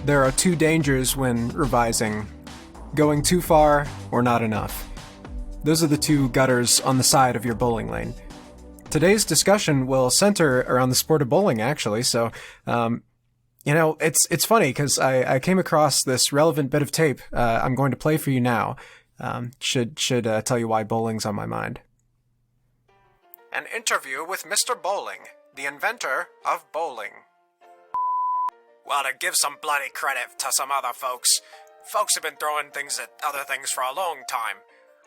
There are two dangers when revising: going too far or not enough. Those are the two gutters on the side of your bowling lane. Today's discussion will center around the sport of bowling, actually, so, it's funny because I came across this relevant bit of tape I'm going to play for you now. Should tell you why bowling's on my mind. An interview with Mr. Bowling, the inventor of bowling. Well, to give some bloody credit to some other folks have been throwing things at other things for a long time.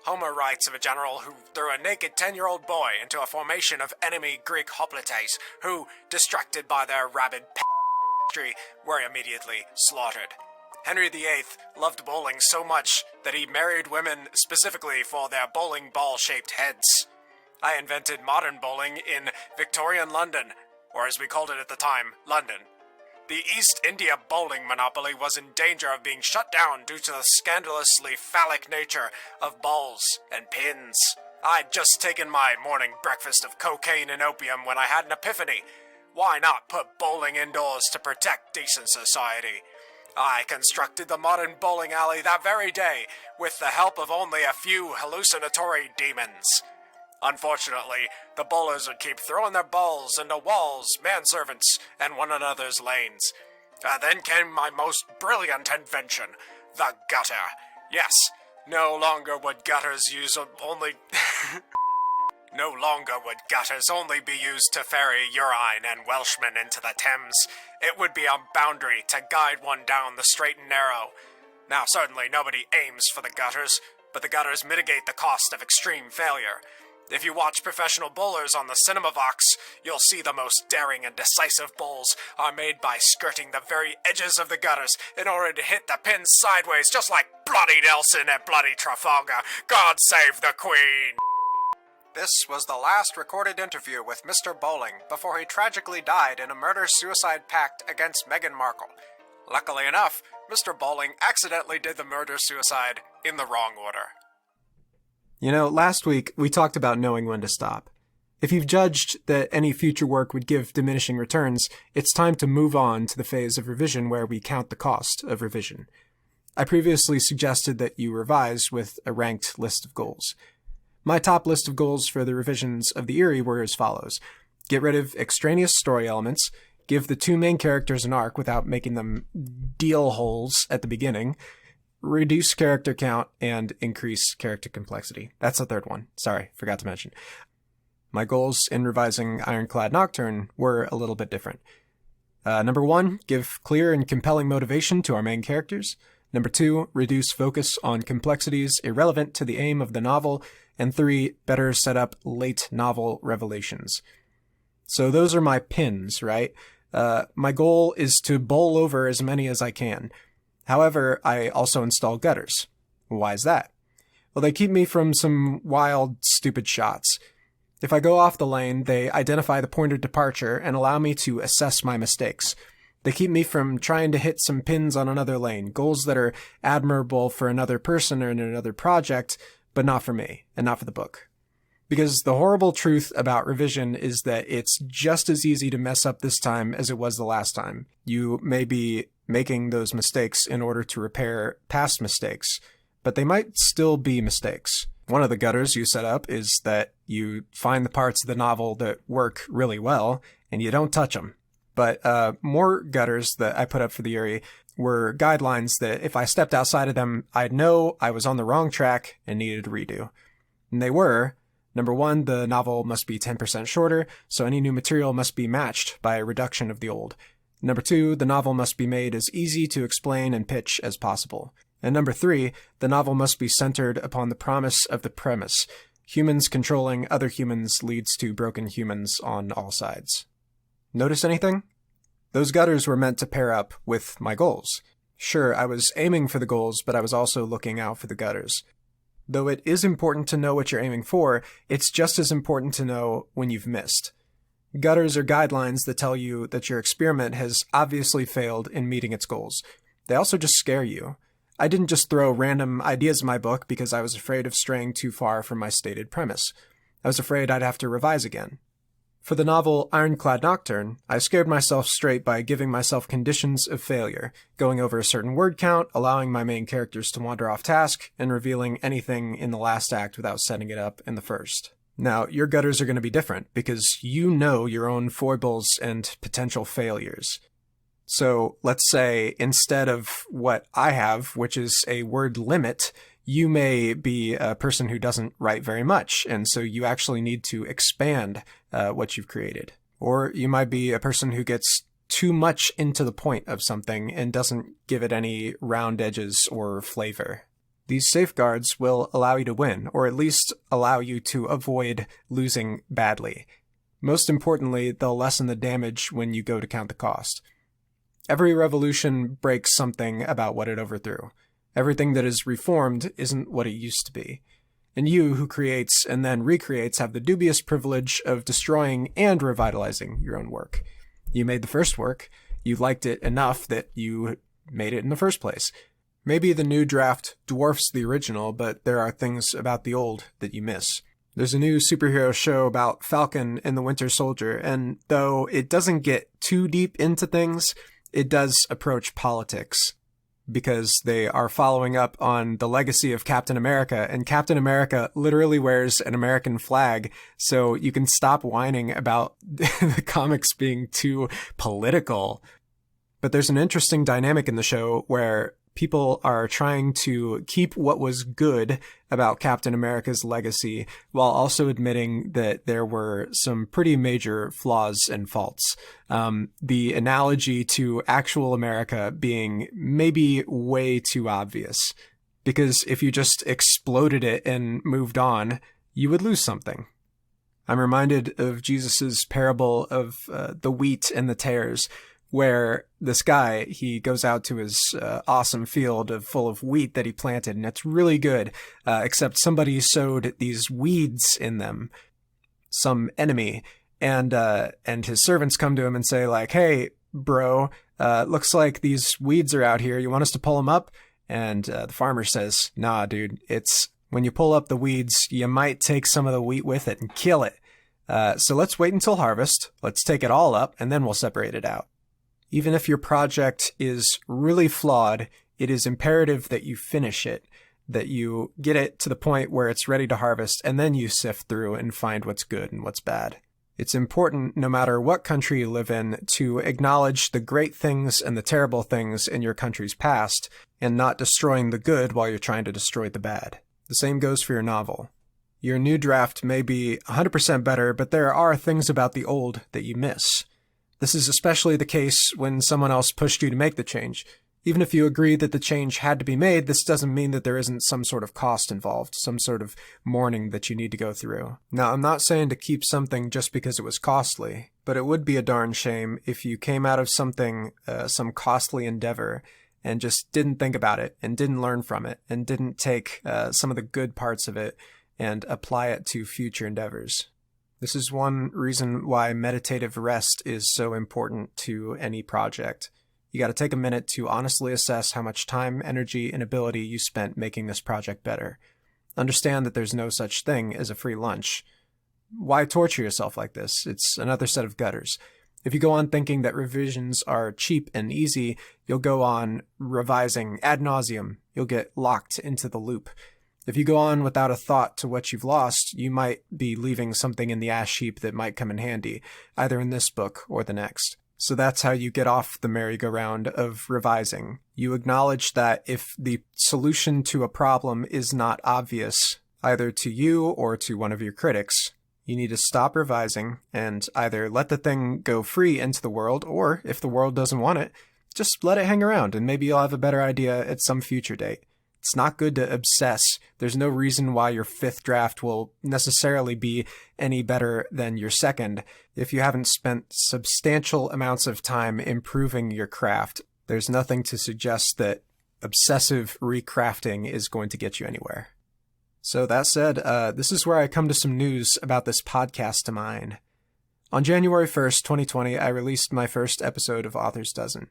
Homer writes of a general who threw a naked 10-year-old boy into a formation of enemy Greek hoplites, who, distracted by their rabid history, were immediately slaughtered. Henry VIII loved bowling so much that he married women specifically for their bowling ball-shaped heads. I invented modern bowling in Victorian London, or as we called it at the time, London. The East India bowling monopoly was in danger of being shut down due to the scandalously phallic nature of balls and pins. I'd just taken my morning breakfast of cocaine and opium when I had an epiphany. Why not put bowling indoors to protect decent society? I constructed the modern bowling alley that very day with the help of only a few hallucinatory demons. Unfortunately, the bowlers would keep throwing their balls into walls, manservants, and one another's lanes. Then came my most brilliant invention, the gutter. Yes, no longer would gutters only be used to ferry urine and Welshmen into the Thames. It would be a boundary to guide one down the straight and narrow. Now, certainly nobody aims for the gutters, but the gutters mitigate the cost of extreme failure. If you watch professional bowlers on the CinemaVox, you'll see the most daring and decisive bowls are made by skirting the very edges of the gutters in order to hit the pin sideways, just like Bloody Nelson at Bloody Trafalgar. God save the Queen! This was the last recorded interview with Mr. Bowling before he tragically died in a murder-suicide pact against Meghan Markle. Luckily enough, Mr. Bowling accidentally did the murder-suicide in the wrong order. You know, last week we talked about knowing when to stop. If you've judged that any future work would give diminishing returns, it's time to move on to the phase of revision where we count the cost of revision. I previously suggested that you revise with a ranked list of goals. My top list of goals for the revisions of the Eyrie were as follows: get rid of extraneous story elements, give the two main characters an arc without making them deal holes at the beginning, reduce character count, and increase character complexity. That's the third one. Sorry, forgot to mention. My goals in revising Ironclad Nocturne were a little bit different. Number 1, give clear and compelling motivation to our main characters. Number 2, reduce focus on complexities irrelevant to the aim of the novel. And 3, better set up late novel revelations. So those are my pins, right? My goal is to bowl over as many as I can. However, I also install gutters. Why is that? Well, they keep me from some wild, stupid shots. If I go off the lane, they identify the point of departure and allow me to assess my mistakes. They keep me from trying to hit some pins on another lane, goals that are admirable for another person or in another project, but not for me, and not for the book. Because the horrible truth about revision is that it's just as easy to mess up this time as it was the last time. You may be making those mistakes in order to repair past mistakes, but they might still be mistakes. One of the gutters you set up is that you find the parts of the novel that work really well, and you don't touch them. But more gutters that I put up for the Eyrie were guidelines that if I stepped outside of them, I'd know I was on the wrong track and needed a redo. And they were: number 1, the novel must be 10% shorter, so any new material must be matched by a reduction of the old. Number 2, the novel must be made as easy to explain and pitch as possible. And number 3, the novel must be centered upon the promise of the premise. Humans controlling other humans leads to broken humans on all sides. Notice anything? Those gutters were meant to pair up with my goals. Sure, I was aiming for the goals, but I was also looking out for the gutters. Though it is important to know what you're aiming for, it's just as important to know when you've missed. Gutters are guidelines that tell you that your experiment has obviously failed in meeting its goals. They also just scare you. I didn't just throw random ideas in my book because I was afraid of straying too far from my stated premise. I was afraid I'd have to revise again. For the novel Ironclad Nocturne, I scared myself straight by giving myself conditions of failure, going over a certain word count, allowing my main characters to wander off task, and revealing anything in the last act without setting it up in the first. Now, your gutters are going to be different, because you know your own foibles and potential failures. So, let's say, instead of what I have, which is a word limit, you may be a person who doesn't write very much, and so you actually need to expand what you've created. Or you might be a person who gets too much into the point of something and doesn't give it any round edges or flavor. These safeguards will allow you to win, or at least allow you to avoid losing badly. Most importantly, they'll lessen the damage when you go to count the cost. Every revolution breaks something about what it overthrew. Everything that is reformed isn't what it used to be. And you, who creates and then recreates, have the dubious privilege of destroying and revitalizing your own work. You made the first work. You liked it enough that you made it in the first place. Maybe the new draft dwarfs the original, but there are things about the old that you miss. There's a new superhero show about Falcon and the Winter Soldier, and though it doesn't get too deep into things, it does approach politics, because they are following up on the legacy of Captain America, and Captain America literally wears an American flag, so you can stop whining about the comics being too political. But there's an interesting dynamic in the show where people are trying to keep what was good about Captain America's legacy while also admitting that there were some pretty major flaws and faults. The analogy to actual America being maybe way too obvious, because if you just exploded it and moved on, you would lose something. I'm reminded of Jesus's parable of the wheat and the tares, where this guy, he goes out to his awesome field full of wheat that he planted, and it's really good, except somebody sowed these weeds in them, some enemy, and his servants come to him and say, like, hey, bro, looks like these weeds are out here. You want us to pull them up? And the farmer says, nah, dude, it's when you pull up the weeds, you might take some of the wheat with it and kill it. So let's wait until harvest. Let's take it all up, and then we'll separate it out. Even if your project is really flawed, it is imperative that you finish it, that you get it to the point where it's ready to harvest, and then you sift through and find what's good and what's bad. It's important, no matter what country you live in, to acknowledge the great things and the terrible things in your country's past, and not destroying the good while you're trying to destroy the bad. The same goes for your novel. Your new draft may be 100% better, but there are things about the old that you miss. This is especially the case when someone else pushed you to make the change. Even if you agree that the change had to be made, this doesn't mean that there isn't some sort of cost involved, some sort of mourning that you need to go through. Now, I'm not saying to keep something just because it was costly, but it would be a darn shame if you came out of something, some costly endeavor, and just didn't think about it, and didn't learn from it, and didn't take some of the good parts of it and apply it to future endeavors. This is one reason why meditative rest is so important to any project. You got to take a minute to honestly assess how much time, energy, and ability you spent making this project better. Understand that there's no such thing as a free lunch. Why torture yourself like this? It's another set of gutters. If you go on thinking that revisions are cheap and easy, you'll go on revising ad nauseum. You'll get locked into the loop. If you go on without a thought to what you've lost, you might be leaving something in the ash heap that might come in handy, either in this book or the next. So that's how you get off the merry-go-round of revising. You acknowledge that if the solution to a problem is not obvious, either to you or to one of your critics, you need to stop revising and either let the thing go free into the world, or if the world doesn't want it, just let it hang around and maybe you'll have a better idea at some future date. It's not good to obsess. There's no reason why your fifth draft will necessarily be any better than your second. If you haven't spent substantial amounts of time improving your craft, there's nothing to suggest that obsessive recrafting is going to get you anywhere. So that said, this is where I come to some news about this podcast of mine. On January 1st, 2020, I released my first episode of Author's Dozen.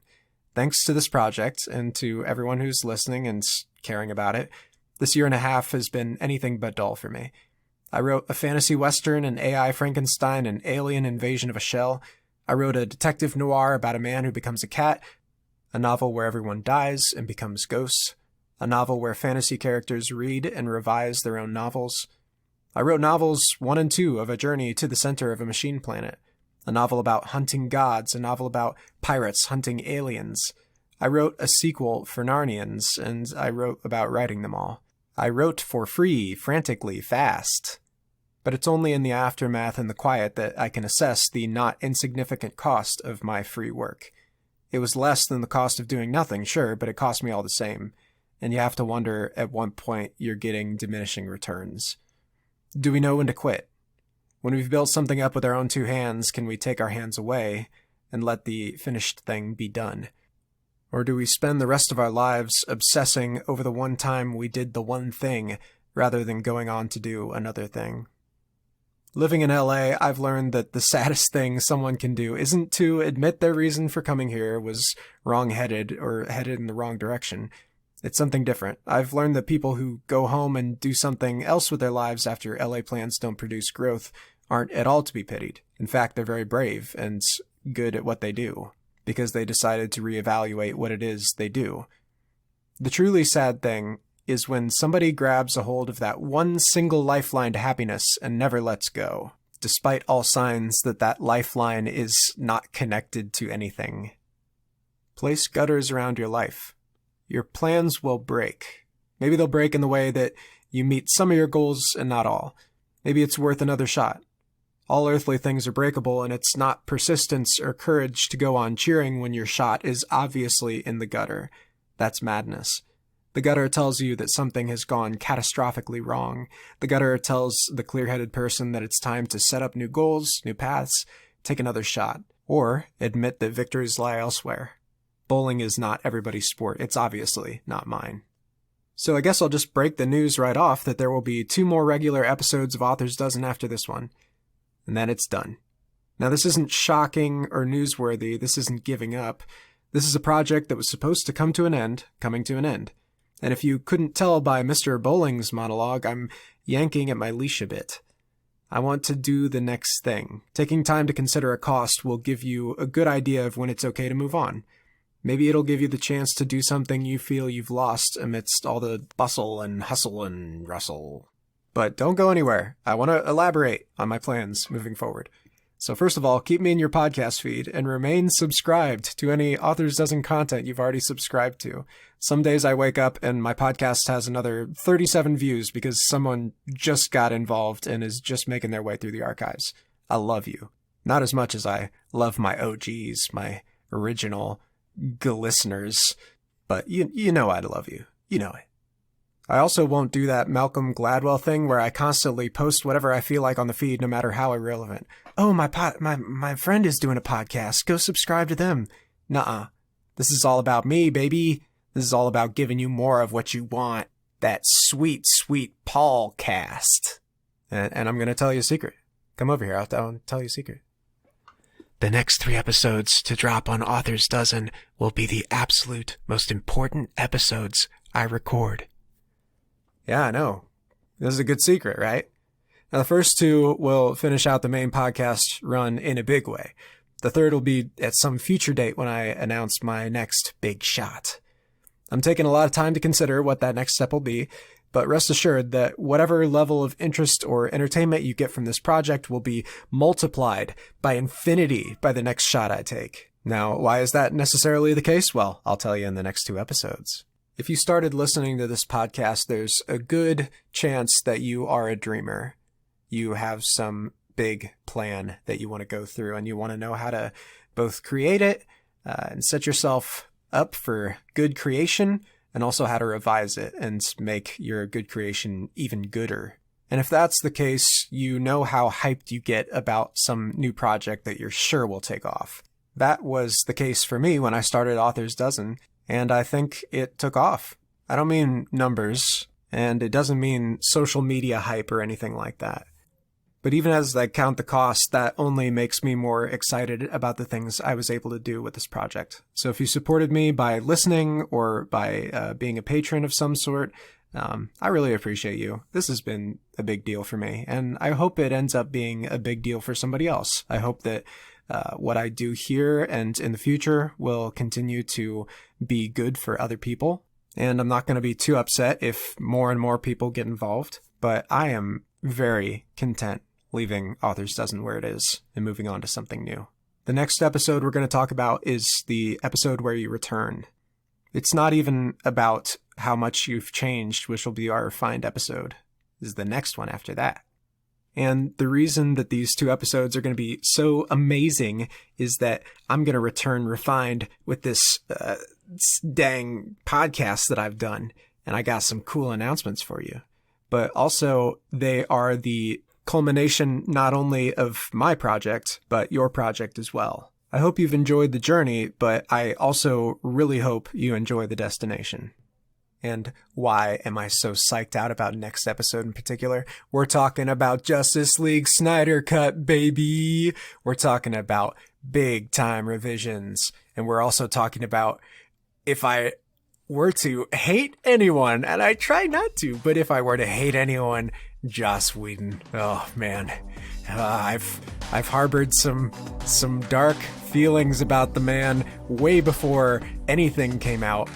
Thanks to this project and to everyone who's listening and caring about it, this year and a half has been anything but dull for me. I wrote a fantasy western, an AI Frankenstein, an alien invasion of a shell. I wrote a detective noir about a man who becomes a cat, a novel where everyone dies and becomes ghosts, a novel where fantasy characters read and revise their own novels. I wrote novels 1 and 2 of A Journey to the Center of a Machine Planet, a novel about hunting gods, a novel about pirates hunting aliens. I wrote a sequel for Narnians, and I wrote about writing them all. I wrote for free, frantically, fast. But it's only in the aftermath and the quiet that I can assess the not insignificant cost of my free work. It was less than the cost of doing nothing, sure, but it cost me all the same. And you have to wonder at what point you're getting diminishing returns. Do we know when to quit? When we've built something up with our own 2 hands, can we take our hands away and let the finished thing be done? Or do we spend the rest of our lives obsessing over the one time we did the one thing rather than going on to do another thing? Living in LA, I've learned that the saddest thing someone can do isn't to admit their reason for coming here was wrong-headed or headed in the wrong direction. It's something different. I've learned that people who go home and do something else with their lives after LA plans don't produce growth aren't at all to be pitied. In fact, they're very brave and good at what they do, because they decided to reevaluate what it is they do. The truly sad thing is when somebody grabs a hold of that one single lifeline to happiness and never lets go, despite all signs that that lifeline is not connected to anything. Place gutters around your life. Your plans will break. Maybe they'll break in the way that you meet some of your goals and not all. Maybe it's worth another shot. All earthly things are breakable, and it's not persistence or courage to go on cheering when your shot is obviously in the gutter. That's madness. The gutter tells you that something has gone catastrophically wrong. The gutter tells the clear-headed person that it's time to set up new goals, new paths, take another shot, or admit that victories lie elsewhere. Bowling is not everybody's sport. It's obviously not mine. So I guess I'll just break the news right off that there will be 2 more regular episodes of Author's Dozen after this one. And then it's done. Now, this isn't shocking or newsworthy. This isn't giving up. This is a project that was supposed to come to an end, coming to an end. And if you couldn't tell by Mr. Bowling's monologue, I'm yanking at my leash a bit. I want to do the next thing. Taking time to consider a cost will give you a good idea of when it's okay to move on. Maybe it'll give you the chance to do something you feel you've lost amidst all the bustle and hustle and rustle. But don't go anywhere. I want to elaborate on my plans moving forward. So first of all, keep me in your podcast feed and remain subscribed to any Author's Dozen content you've already subscribed to. Some days I wake up and my podcast has another 37 views because someone just got involved and is just making their way through the archives. I love you. Not as much as I love my OGs, my original listeners, but you know I love you. You know it. I also won't do that Malcolm Gladwell thing where I constantly post whatever I feel like on the feed, no matter how irrelevant. Oh, my friend is doing a podcast. Go subscribe to them. Nuh-uh. This is all about me, baby. This is all about giving you more of what you want. That sweet, sweet Paul cast. And I'm going to tell you a secret. Come over here. I'll tell you a secret. The next 3 episodes to drop on Author's Dozen will be the absolute most important episodes I record. Yeah, I know. This is a good secret, right? Now, the first 2 will finish out the main podcast run in a big way. The third will be at some future date when I announce my next big shot. I'm taking a lot of time to consider what that next step will be, but rest assured that whatever level of interest or entertainment you get from this project will be multiplied by infinity by the next shot I take. Now, why is that necessarily the case? Well, I'll tell you in the next 2 episodes. If you started listening to this podcast, there's a good chance that you are a dreamer. You have some big plan that you want to go through, and you want to know how to both create it and set yourself up for good creation, and also how to revise it and make your good creation even gooder. And if that's the case, you know how hyped you get about some new project that you're sure will take off. That was the case for me when I started Author's Dozen, and I think it took off. I don't mean numbers, and it doesn't mean social media hype or anything like that. But even as I count the cost, that only makes me more excited about the things I was able to do with this project. So if you supported me by listening or by being a patron of some sort, I really appreciate you. This has been a big deal for me, and I hope it ends up being a big deal for somebody else. I hope that what I do here and in the future will continue to be good for other people. And I'm not going to be too upset if more and more people get involved, but I am very content leaving Authors Dozen where it is and moving on to something new. The next episode we're going to talk about is the episode where you return. It's not even about how much you've changed, which will be our refined episode. This is the next one after that. And the reason that these two episodes are going to be so amazing is that I'm going to return refined with this dang podcast that I've done. And I got some cool announcements for you. But also, they are the culmination not only of my project, but your project as well. I hope you've enjoyed the journey, but I also really hope you enjoy the destination. And why am I so psyched out about next episode in particular? We're talking about Justice League Snyder Cut, baby. We're talking about big time revisions. And we're also talking about if I were to hate anyone, and I try not to, but if I were to hate anyone, Joss Whedon. Oh man, I've harbored some dark feelings about the man way before anything came out.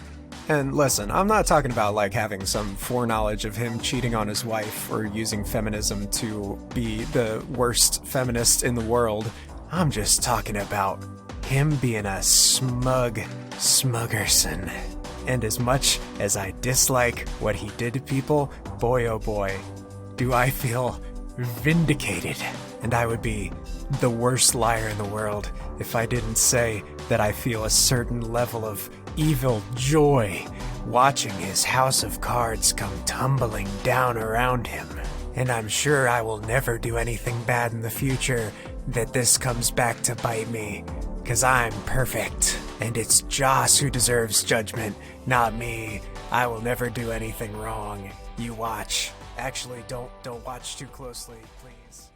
And listen, I'm not talking about like having some foreknowledge of him cheating on his wife or using feminism to be the worst feminist in the world. I'm just talking about him being a smuggerson. And as much as I dislike what he did to people, boy oh boy, do I feel vindicated. And I would be the worst liar in the world if I didn't say that I feel a certain level of evil joy watching his house of cards come tumbling down around him. And I'm sure I will never do anything bad in the future that this comes back to bite me, 'cause I'm perfect. And it's Joss who deserves judgment, not me. I will never do anything wrong. You watch. Actually, don't watch too closely, please.